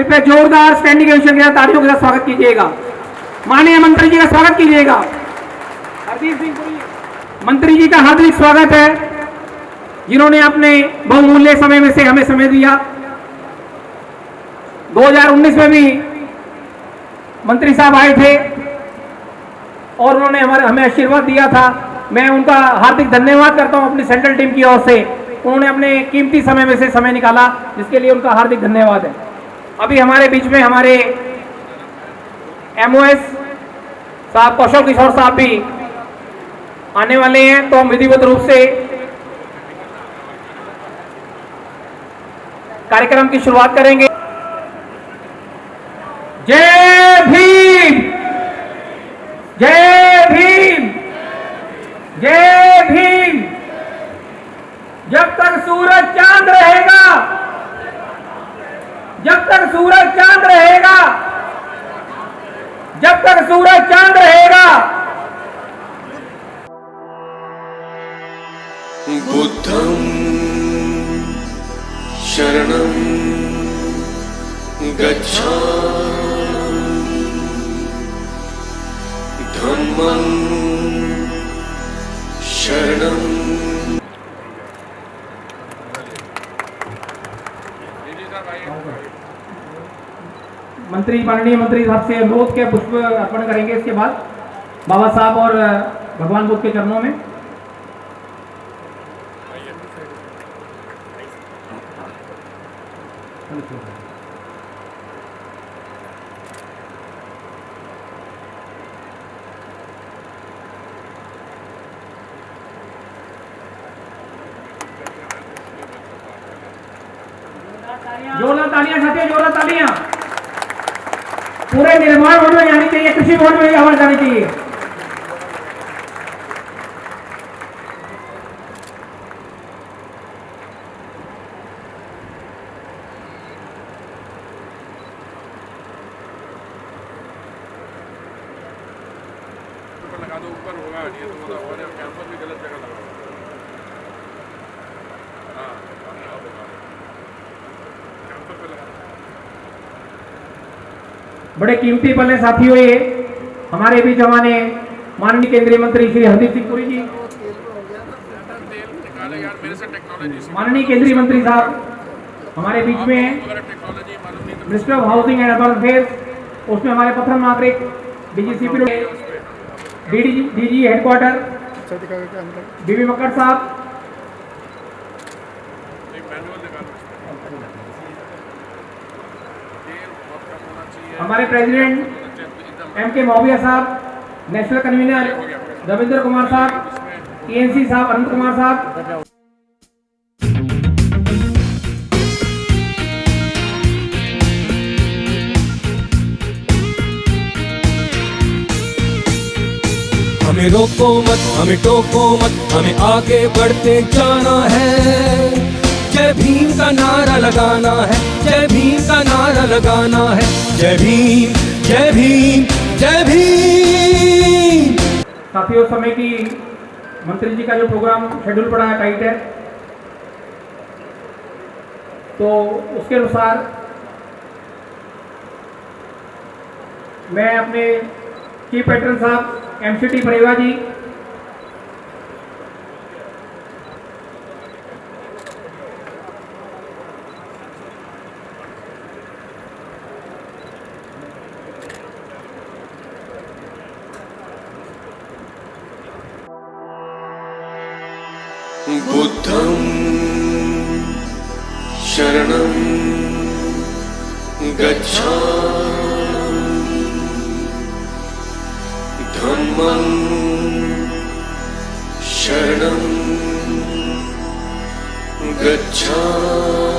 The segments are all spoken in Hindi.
कृपया जोरदार स्टैंडिंग ओवेशन के साथ तालियों के साथ स्वागत कीजिएगा। माननीय मंत्री जी का स्वागत कीजिएगा। हरदीप सिंह पुरी मंत्री जी का हार्दिक स्वागत है, जिन्होंने अपने बहुमूल्य समय में से हमें समय दिया। 2019 में भी मंत्री साहब आए थे और उन्होंने हमें आशीर्वाद दिया था। मैं उनका हार्दिक धन्यवाद करता हूं अपनी सेंट्रल टीम की ओर से। उन्होंने अपने कीमती समय में से समय निकाला, जिसके लिए उनका हार्दिक धन्यवाद है। अभी हमारे बीच में हमारे MOS साहब कौशल किशोर साहब भी आने वाले हैं, तो हम विधिवत रूप से कार्यक्रम की शुरुआत करेंगे। जय भीम, जय भीम, जय भीम। जब तक सूरज चांद रहेगा, जब तक सूरज चांद रहेगा, जब तक सूरज चांद रहेगा। बुद्धं शरणं गच्छामि, धम्मं शरणं। मंत्री माननीय मंत्री साहब से अनुरोध के पुष्प अर्पण करेंगे। इसके बाद बाबा साहब और भगवान बुद्ध के चरणों में। जोरदार तालियां साथियों, जोरदार तालियां। पूरे निर्माण बोर्ड में जानी चाहिए, कृषि बोर्ड में भी आवाज जानी चाहिए। लगा दो ऊपर होगा, ये तो और कैंपस भी गलत जगह लगा हुआ है। हाँ, कैंपस पे लगा। बड़े कीमती पल है साथियों ये। हमारे बीच हमारे माननीय केंद्रीय मंत्री श्री हरदीप सिंह पुरी जी, माननीय केंद्रीय मंत्री साहब हमारे बीच में हैं। Minister of housing and urban affairs, उसमें हमारे प्रथम नागरिक DGCP DG हेडक्वार्टर बीबी मक्कड़ साहब, हमारे प्रेसिडेंट MK मौबिया साहब, नेशनल कन्वीनर रविंद्र कुमार साहब, TNC साहब अनंत कुमार साहब। हमें रोको मत, हमें टोको मत, हमें आगे बढ़ते जाना है। जय भीम का नारा लगाना है, जय भीम का नारा लगाना है। जय भीम, जय भीम, जय भीम। साथियों, समय की मंत्री जी का जो प्रोग्राम शेड्यूल पड़ा है टाइट है, तो उसके अनुसार मैं अपने चीफ पैटर्न साहब MCT परेवा जी, बुद्धं शरणं गच्छामि, धम्मं शरणं गच्छामि।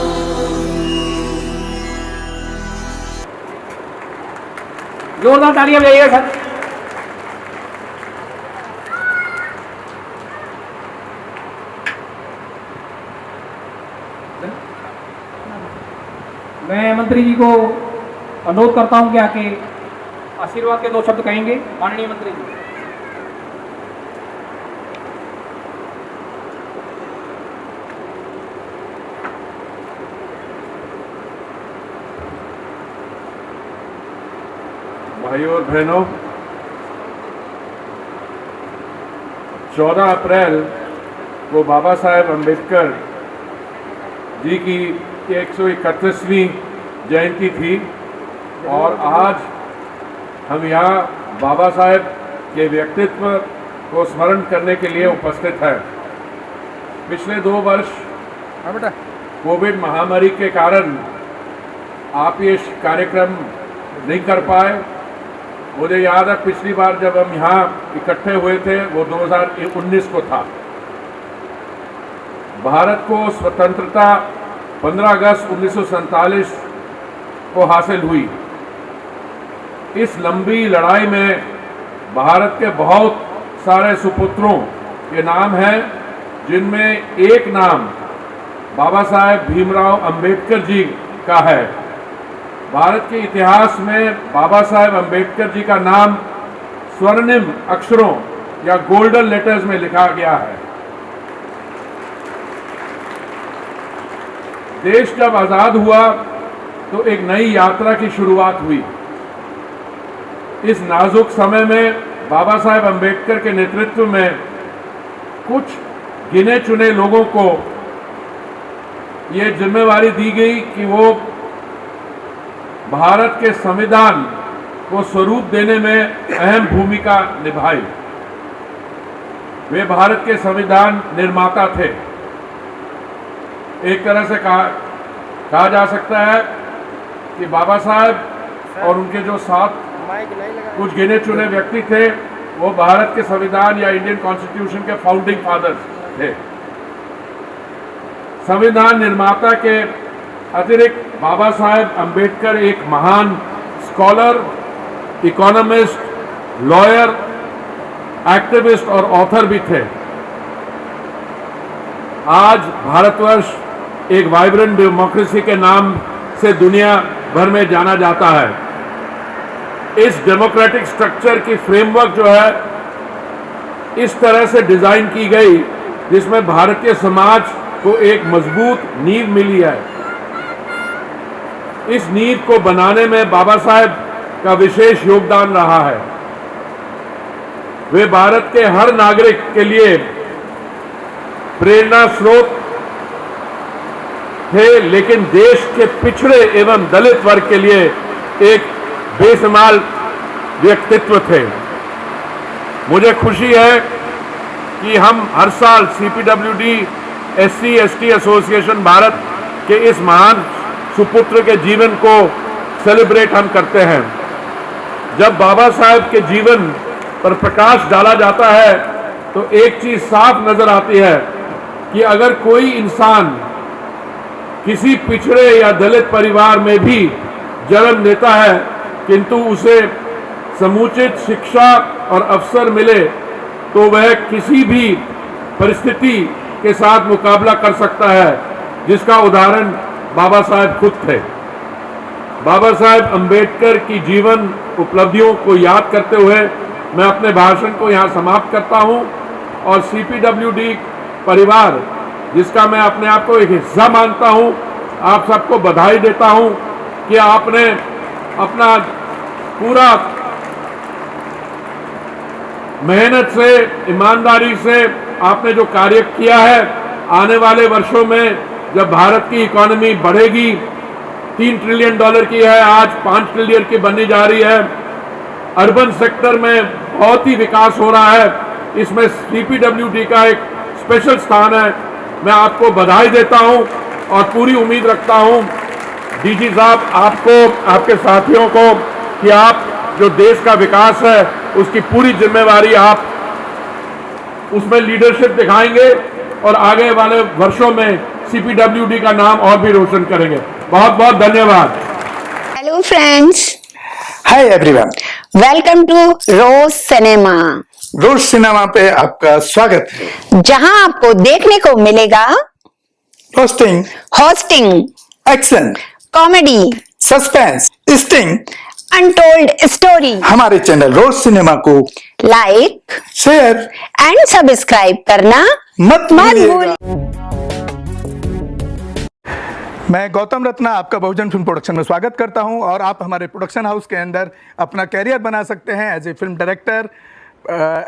जोरदार तालियां बजाइएगा सर। मैं मंत्री जी को अनुरोध करता हूं कि आके आशीर्वाद के 2 शब्द कहेंगे। माननीय मंत्री जी। भाइयों और बहनों, 14 अप्रैल को बाबा साहेब अम्बेडकर जी की 131वीं जयंती थी और आज हम यहाँ बाबा साहेब के व्यक्तित्व को स्मरण करने के लिए उपस्थित हैं। पिछले 2 वर्ष कोविड महामारी के कारण आप ये कार्यक्रम नहीं कर पाए। मुझे याद है पिछली बार जब हम यहाँ इकट्ठे हुए थे वो 2019 को था। भारत को स्वतंत्रता 15 अगस्त 1947 को हासिल हुई। इस लंबी लड़ाई में भारत के बहुत सारे सुपुत्रों के नाम हैं, जिनमें एक नाम बाबा साहेब भीमराव अंबेडकर जी का है। भारत के इतिहास में बाबा साहेब अंबेडकर जी का नाम स्वर्णिम अक्षरों या गोल्डन लेटर्स में लिखा गया है। देश जब आजाद हुआ तो एक नई यात्रा की शुरुआत हुई। इस नाजुक समय में बाबा साहेब अंबेडकर के नेतृत्व में कुछ गिने चुने लोगों को ये जिम्मेवारी दी गई कि वो भारत के संविधान को स्वरूप देने में अहम भूमिका निभाई। वे भारत के संविधान निर्माता थे। एक तरह से कहा जा सकता है कि बाबा साहब और उनके जो साथ कुछ गिने चुने व्यक्ति थे वो भारत के संविधान या इंडियन कॉन्स्टिट्यूशन के फाउंडिंग फादर्स थे। संविधान निर्माता के अतिरिक्त बाबा साहेब अंबेडकर एक महान स्कॉलर, इकोनॉमिस्ट, लॉयर, एक्टिविस्ट और ऑथर भी थे। आज भारतवर्ष एक वाइब्रेंट डेमोक्रेसी के नाम से दुनिया भर में जाना जाता है। इस डेमोक्रेटिक स्ट्रक्चर की फ्रेमवर्क जो है इस तरह से डिजाइन की गई जिसमें भारतीय समाज को एक मजबूत नींव मिली है। इस नींव को बनाने में बाबा साहेब का विशेष योगदान रहा है। वे भारत के हर नागरिक के लिए प्रेरणा स्रोत थे, लेकिन देश के पिछड़े एवं दलित वर्ग के लिए एक बेशुमार व्यक्तित्व थे। मुझे खुशी है कि हम हर साल CPWD SC/ST एसोसिएशन भारत के इस महान सुपुत्र के जीवन को सेलिब्रेट हम करते हैं। जब बाबा साहेब के जीवन पर प्रकाश डाला जाता है तो एक चीज साफ नजर आती है कि अगर कोई इंसान किसी पिछड़े या दलित परिवार में भी जन्म लेता है किंतु उसे समुचित शिक्षा और अवसर मिले तो वह किसी भी परिस्थिति के साथ मुकाबला कर सकता है, जिसका उदाहरण बाबा साहेब खुद थे। बाबा साहेब अंबेडकर की जीवन उपलब्धियों को याद करते हुए मैं अपने भाषण को यहाँ समाप्त करता हूँ और CPWD परिवार, जिसका मैं अपने आप को एक हिस्सा मानता हूँ, आप सबको बधाई देता हूँ कि आपने अपना पूरा मेहनत से, ईमानदारी से आपने जो कार्य किया है। आने वाले वर्षों में जब भारत की इकोनॉमी बढ़ेगी, $3 ट्रिलियन की है, आज 5 ट्रिलियन की बनने जा रही है। अर्बन सेक्टर में बहुत ही विकास हो रहा है, इसमें CPWD का एक स्पेशल स्थान है। मैं आपको बधाई देता हूं और पूरी उम्मीद रखता हूं DG साहब, आपको, आपके साथियों को, कि आप जो देश का विकास है उसकी पूरी जिम्मेवारी आप उसमें लीडरशिप दिखाएंगे और आगे वाले वर्षों में CPWD का नाम और भी रोशन करेंगे। बहुत बहुत धन्यवाद। Hello friends, hi everyone, welcome to Rose Cinema. Rose Cinema पे आपका स्वागत है, जहां आपको देखने को मिलेगा roasting, hosting, action, comedy, suspense, sting, untold story. हमारे चैनल रोज सिनेमा को लाइक, शेयर एंड सब्सक्राइब करना मत मत भूलिएगा। भूलिए। मैं गौतम रत्ना आपका बहुजन फिल्म प्रोडक्शन में स्वागत करता हूं और आप हमारे प्रोडक्शन हाउस के अंदर अपना कैरियर बना सकते हैं as a film director,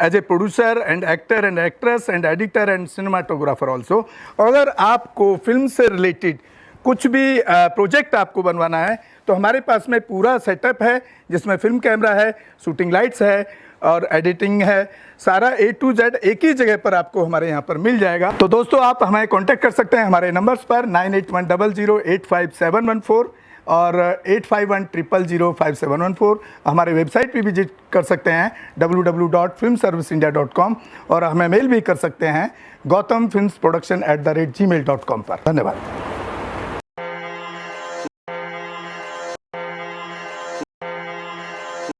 as a producer and actor and actress and editor and cinematographer also. अगर आपको फिल्म से रिलेटेड कुछ भी प्रोजेक्ट आपको बनवाना है तो हमारे पास में पूरा सेटअप है, जिसमें फिल्म कैमरा है, शूटिंग लाइट्स है और एडिटिंग है। सारा A to Z एक ही जगह पर आपको हमारे यहाँ पर मिल जाएगा। तो दोस्तों, आप हमें कांटेक्ट कर सकते हैं हमारे नंबर्स पर 9810085714 और 8510005714। हमारे वेबसाइट भी विजिट कर सकते हैं www.filmserviceindia.com और हमें मेल भी कर सकते हैं gautamfilmsproduction@gmail.com पर। धन्यवाद।